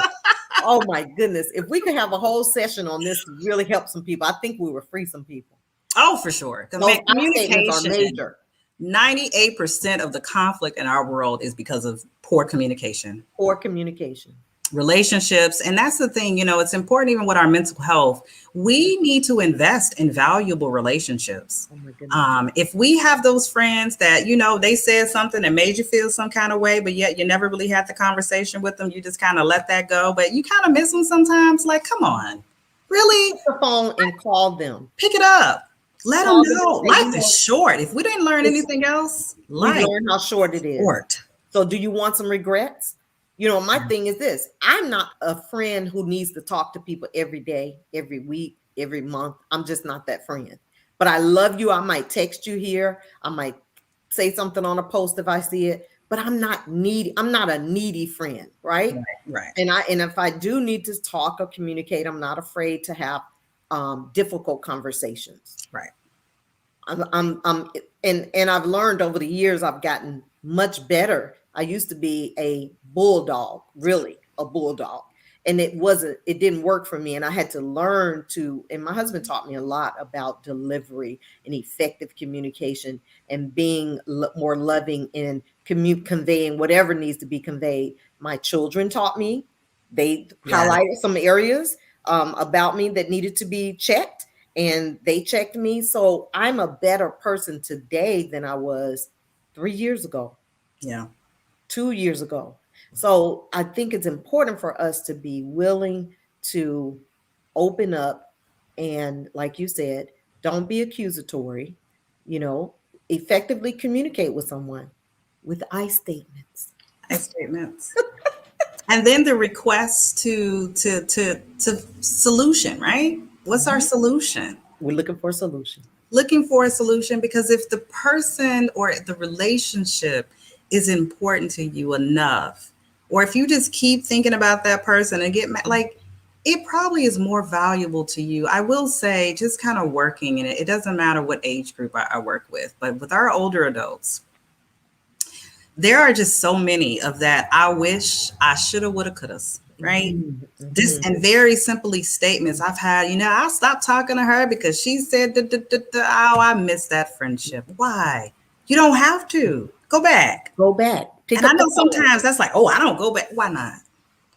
Oh my goodness. If we could have a whole session on this to really help some people, I think we would free some people. Oh, for sure. Those I statements are Communication. major. 98% of the conflict in our world is because of poor communication. Poor communication. Relationships. And that's the thing, it's important even with our mental health. We need to invest in valuable relationships. Oh my goodness. If we have those friends that, they said something that made you feel some kind of way, but yet you never really had the conversation with them, you just kind of let that go, but you kind of miss them sometimes. Like, come on, really? Pick the phone and call them. Pick it up. Let them Call them know and say, life is short. If we didn't learn anything else, we life learned how short it is is. short. So do you want some regrets? My thing is this. I'm not a friend who needs to talk to people every day, every week, every month. I'm just not that friend. But I love you. I might text you here. I might say something on a post if I see it, but I'm not needy. I'm not a needy friend, right? Right. And if I do need to talk or communicate, I'm not afraid to have difficult conversations. Right. And I've learned over the years, I've gotten much better. I used to be a bulldog, really a bulldog. And it didn't work for me. And I had to learn and my husband taught me a lot about delivery and effective communication and being more loving and conveying whatever needs to be conveyed. My children taught me, they highlighted some areas about me that needed to be checked, and they checked me. So I'm a better person today than I was 3 years ago. Yeah. 2 years ago. So I think it's important for us to be willing to open up and, like you said, don't be accusatory, effectively communicate with someone with I statements. I statements. And then the request to solution, right? What's our solution? We're looking for a solution. Looking for a solution, because if the person or the relationship is important to you enough, or if you just keep thinking about that person and get like, it probably is more valuable to you. I will say, just kind of working in it. It doesn't matter what age group I work with, but with our older adults, there are just so many of that. I wish I shoulda, woulda, coulda, right? Mm-hmm. Just and very simply statements I've had, I stopped talking to her because she said, oh, I miss that friendship. Why? You don't have to. Go back. Go back. Pick And up I know the phone. sometimes that's like, oh, I don't go back. Why not?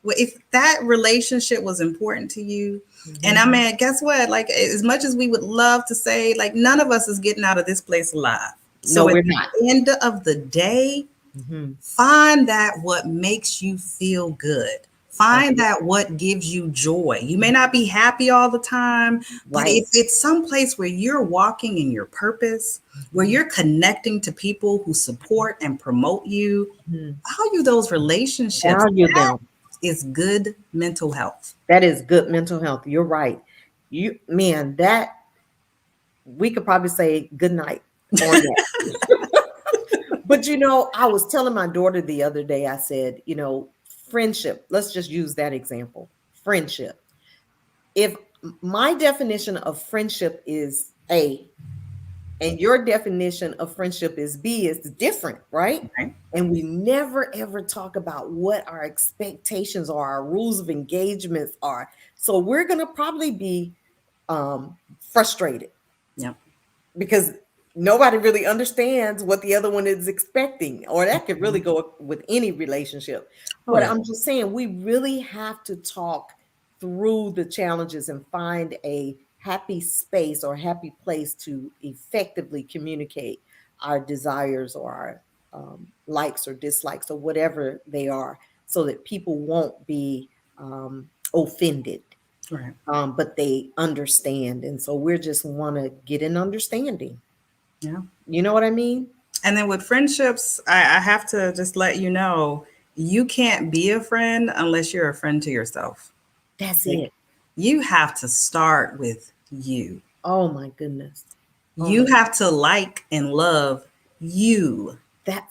Well, if that relationship was important to you, and I Mhm. mean, guess what? Like, as much as we would love to say, like, none of us is getting out of this place alive. No, So at we're not. the end of the day, Mhm. find that what makes you feel good. That's Find it. that what gives you joy. You may not be happy all the time, but Right. if it's some place where you're walking in your purpose, where Mhm. you're connecting to people who support and promote you, Mhm. value those relationships. Value That them. is good mental health. That is good mental health. You're right. You man, that we could probably say good night on that. But I was telling my daughter the other day, I said, friendship, let's just use that example. Friendship. If my definition of friendship is A and your definition of friendship is B, is different, right? Right? And we never ever talk about what our expectations are, our rules of engagements are. So we're going to probably be frustrated Yep. because nobody really understands what the other one is expecting, or that could really go with any relationship. Oh But yeah. I'm just saying, we really have to talk through the challenges and find a happy space or happy place to effectively communicate our desires or our likes or dislikes or whatever they are, so that people won't be offended, Right. but they understand. And so we're just want to get an understanding. Yeah. You know what I mean? And then with friendships, I have to just let you know, you can't be a friend unless you're a friend to yourself. That's Like, it. you have to start with you. Oh my goodness. Oh You my, have to like and love you. that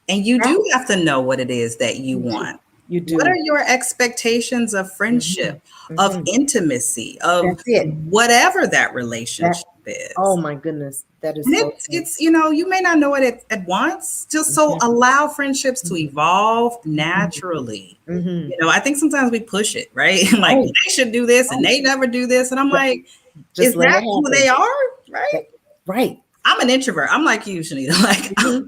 And you that do have to know what it is that you you do. want. You What do. are your expectations of Hmm. friendship, of Hmm. intimacy, of That's it. whatever that That relationship oh is? my goodness. That is And so it's true. it's you may not know it at once. Just so Hmm. allow friendships to evolve Hmm. naturally. Hmm. I think sometimes we push it, right? Like, Right. they should do this and Right. they never do this. And I'm Right. like, Just is let that it who they happen. are? That, Right? right. I'm an introvert. I'm like you, Shenita. Like, Hmm.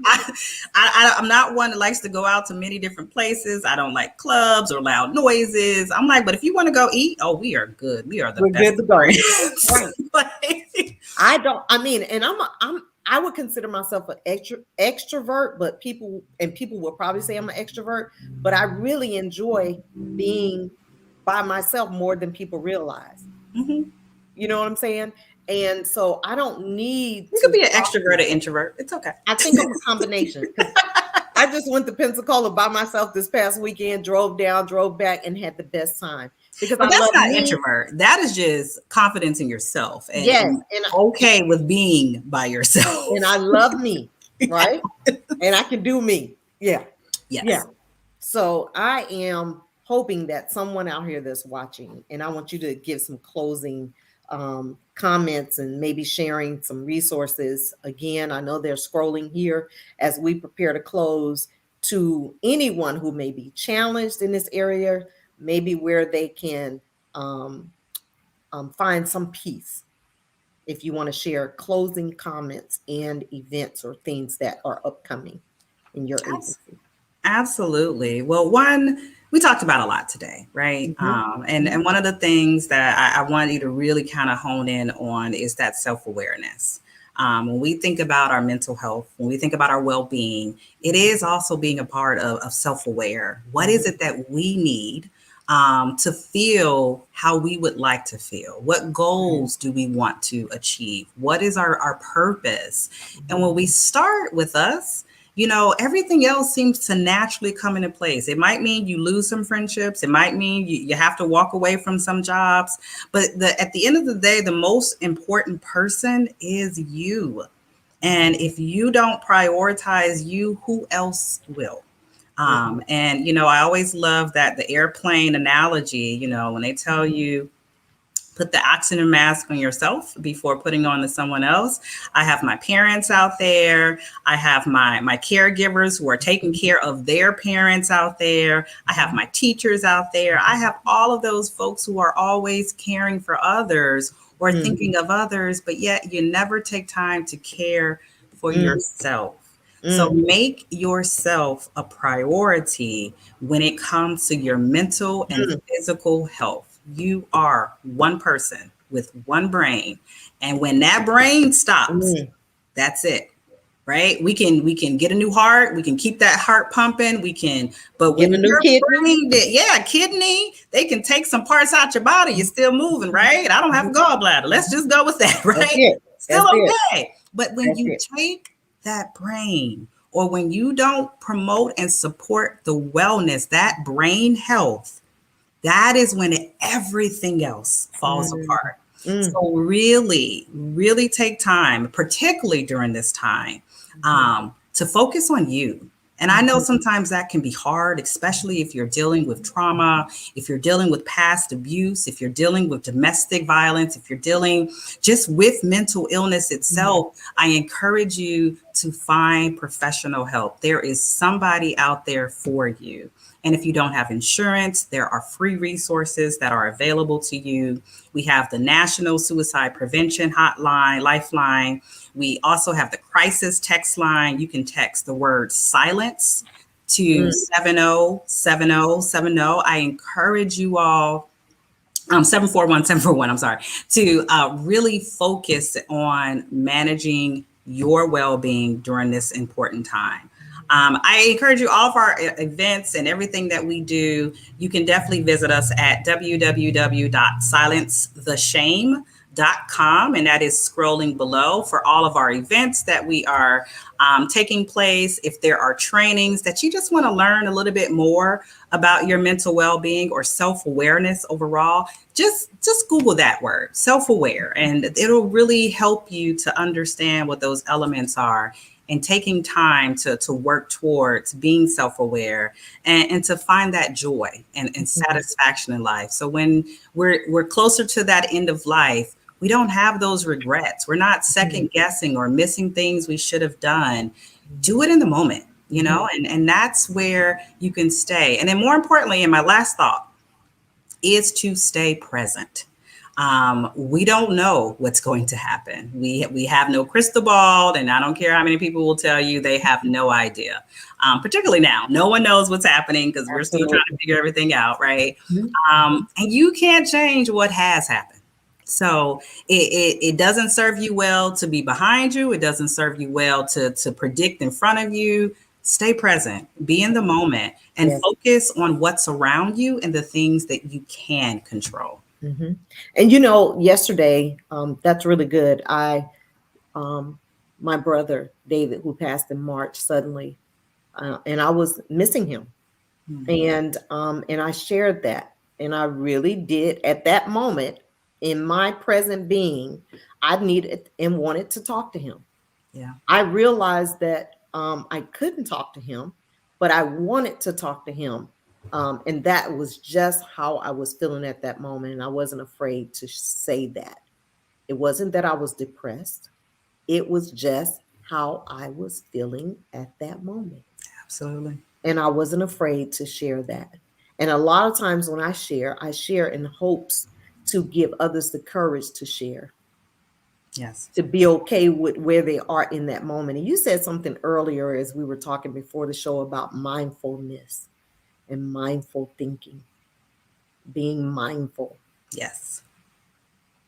I'm not one that likes to go out to many different places. I don't like clubs or loud noises. I'm like, but if you want to go eat, oh, we are good. We are the We're best good to of go. friends. Right. Like, I don't. I mean, and I would consider myself an extrovert, but people will probably say I'm an extrovert. But I really enjoy being by myself more than people realize. mhm. You know what I'm saying? And so I don't need You could to be an talk to. extroverted introvert. It's okay. I think I'm a combination because I just went to Pensacola by myself this past weekend. Drove down, drove back, and had the best time because But I that's love not me. introvert. That is just confidence in yourself, Yes, and okay with being by yourself. and I love me, Yeah. right? And I can do me. Yeah. Yeah. Yes. So I am hoping that someone out here that's watching, and I want you to give some closing comments and maybe sharing some resources. Again, I know they're scrolling here as we prepare to close, to anyone who may be challenged in this area, maybe where they can um, find some peace. If you want to share closing comments and events or things that are upcoming in your agency. Absolutely. Well, one, we talked about a lot today, right? Mhm. And one of the things that I want you to really kind of hone in on is that self awareness. When we think about our mental health, when we think about our well being, it is also being a part of self aware. What is Mhm. it that we need to feel how we would like to feel? What Right. goals do we want to achieve? What is our purpose? And Mhm. when we start with us, everything else seems to naturally come into place. It might mean you lose some friendships. It might mean you have to walk away from some jobs. But at the end of the day, the most important person is you. And if you don't prioritize you, who else will? Mhm. And I always love that the airplane analogy, when they tell Mhm. you, put the oxygen mask on yourself before putting on to someone else. I have my parents out there. I have my caregivers who are taking care of their parents out there. I have my teachers out there. I have all of those folks who are always caring for others or Mhm. thinking of others, but yet you never take time to care for Mhm. yourself. So Mm. make yourself a priority when it comes to your mental and Mm. physical health. You are one person with one brain. And when that brain stops, Mm. that's it. Right? We can get a new heart, we can keep that heart pumping, we can, but Get when a new your kidney. brain did, yeah, kidney, they can take some parts out your body, you're still moving, right? I don't have a Mhm. gallbladder. Let's just go with that, That's right? it. Still That's it. okay. But when That's you it. take that brain, or when you don't promote and support the wellness, that brain health, that is when everything else falls Mm. apart. Mm. So really, really take time, particularly during this time, Mhm. to focus on you. And I know Mhm. sometimes that can be hard, especially if you're dealing with trauma, if you're dealing with past abuse, if you're dealing with domestic violence, if you're dealing just with mental illness Mhm. itself. I encourage you to find professional help. There is somebody out there for you. And if you don't have insurance, there are free resources that are available to you. We have the National Suicide Prevention Hotline, Lifeline. We also have the crisis text line. You can text the word silence to Mm. 707070. I encourage you all, 741-741, I'm sorry, to really focus on managing your well-being during this important time. I encourage you, all of our events and everything that we do, you can definitely visit us at www.silencetheshame.com, and that is scrolling below for all of our events that we are taking place. If there are trainings that you just want to learn a little bit more about your mental well-being or self-awareness overall, just Google that word, self-aware, and it'll really help you to understand what those elements are, and taking time to work towards being self-aware, and to find that joy and Mhm. satisfaction in life. So when we're closer to that end of life, we don't have those regrets. We're not Mhm. second guessing or missing things we should have done. Mhm. Do it in the moment, Mhm. and that's where you can stay. And then more importantly, and my last thought is to stay present. We don't know what's going to happen. We have no crystal ball, and I don't care how many people will tell you they have no idea. Particularly now, no one knows what's happening because we're still trying to Absolutely. figure everything out, right? Mhm. Mhm. And you can't change what has happened. So it doesn't serve you well to be behind you. It doesn't serve you well to predict in front of you. Stay present, be in the moment, and Yes. focus on what's around you and the things that you can control. Mhm. And yesterday, that's really good. Um, my brother David, who passed in March suddenly, and I was missing him, Hmm. and I shared that, and I really did at that moment in my present being, I needed and wanted to talk to him. Yeah, I realized that I couldn't talk to him, but I wanted to talk to him. And that was just how I was feeling at that moment. And I wasn't afraid to say that. It wasn't that I was depressed, it was just how I was feeling at that moment. absolutely. And I wasn't afraid to share that. And a lot of times when I share in hopes to give others the courage to share, Yes. to be okay with where they are in that moment. And you said something earlier as we were talking before the show about mindfulness and mindful thinking, being mindful. Yes.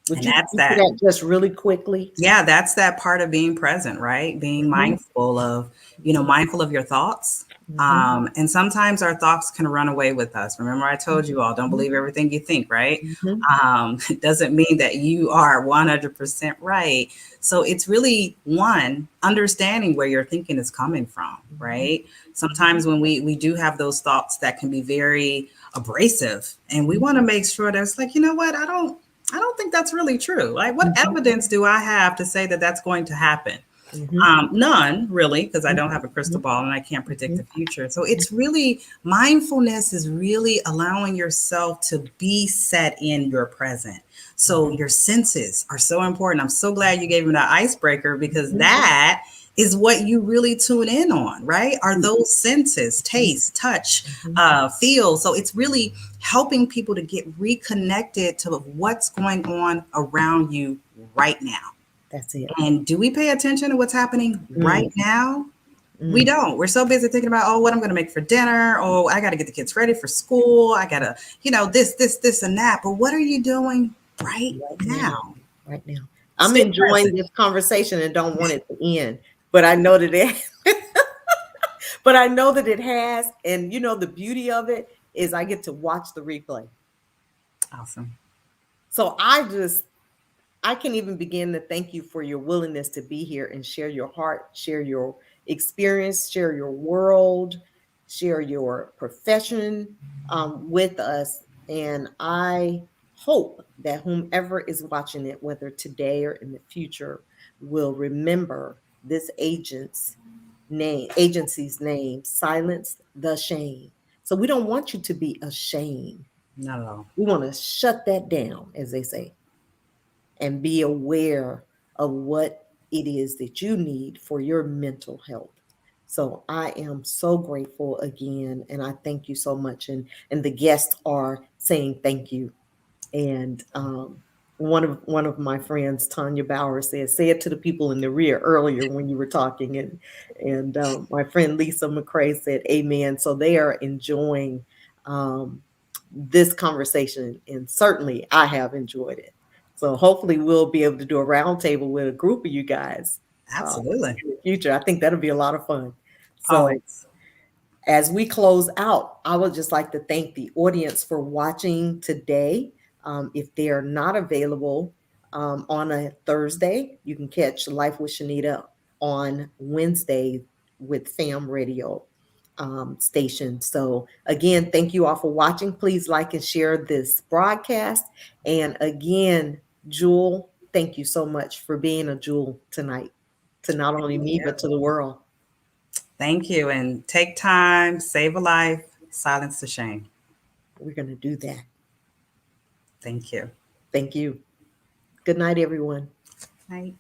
Would And you that's speak to that. that just really quickly? Yeah, that's that part of being present, right? Being Hmm. mindful of, mindful of your thoughts. Hmm. And sometimes our thoughts can run away with us. Remember, I told you all, don't believe everything you think, right? Hmm. It doesn't mean that you are 100% right. So it's really one, understanding where your thinking is coming from, Hmm. right? Sometimes when we do have those thoughts that can be very abrasive, and we want to make sure that it's like, you know what, I don't think that's really true. Like, what Hmm. evidence do I have to say that that's going to happen? Hmm. None, really, because I don't have a crystal Hmm. ball and I can't predict Hmm. the future. So it's really, mindfulness is really allowing yourself to be set in your present. So your senses are so important. I'm so glad you gave me that icebreaker, because Hmm. that is what you really tune in on, right? Are those senses, taste, touch, Hmm. feel. So it's really helping people to get reconnected to what's going on around you right now. That's it. And do we pay attention to what's happening Mm. right now? We don't. We're so busy thinking about, oh, what I'm going to make for dinner. Oh, I got to get the kids ready for school. I got to, this, and that. But what are you doing right Right now. now? Right now. I'm Stay enjoying present. this conversation and don't want it to end, but I know that it but I know that it has. And the beauty of it is I get to watch the replay. Awesome. So I can't even begin to thank you for your willingness to be here and share your heart, share your experience, share your world, share your profession with us. And I hope that whomever is watching it, whether today or in the future, will remember this agency's name, Silence the Shame. So we don't want you to be ashamed. Not at all. We want to shut that down, as they say, and be aware of what it is that you need for your mental health. So I am so grateful again, and I thank you so much. And the guests are saying thank you. And one of my friends, Tanya Bauer, said, "Say it to the people in the rear" earlier when you were talking, and my friend Lisa McCrae said, "Amen." So they are enjoying um, this conversation, and certainly I have enjoyed it. So hopefully we'll be able to do a roundtable with a group of you guys uh, Absolutely. in the future. I think that'll be a lot of fun. So Always. as we close out, I would just like to thank the audience for watching today. If they are not available on a Thursday, you can catch Life with Shenita on Wednesday with Fam Radio station. So, again, thank you all for watching. Please like and share this broadcast. And again, Jewell, thank you so much for being a jewel tonight to not only Thank me, you. but to the world. Thank you. And take time, save a life, silence the shame. We're going to do that. Thank you. Thank you. Good night, everyone. Night.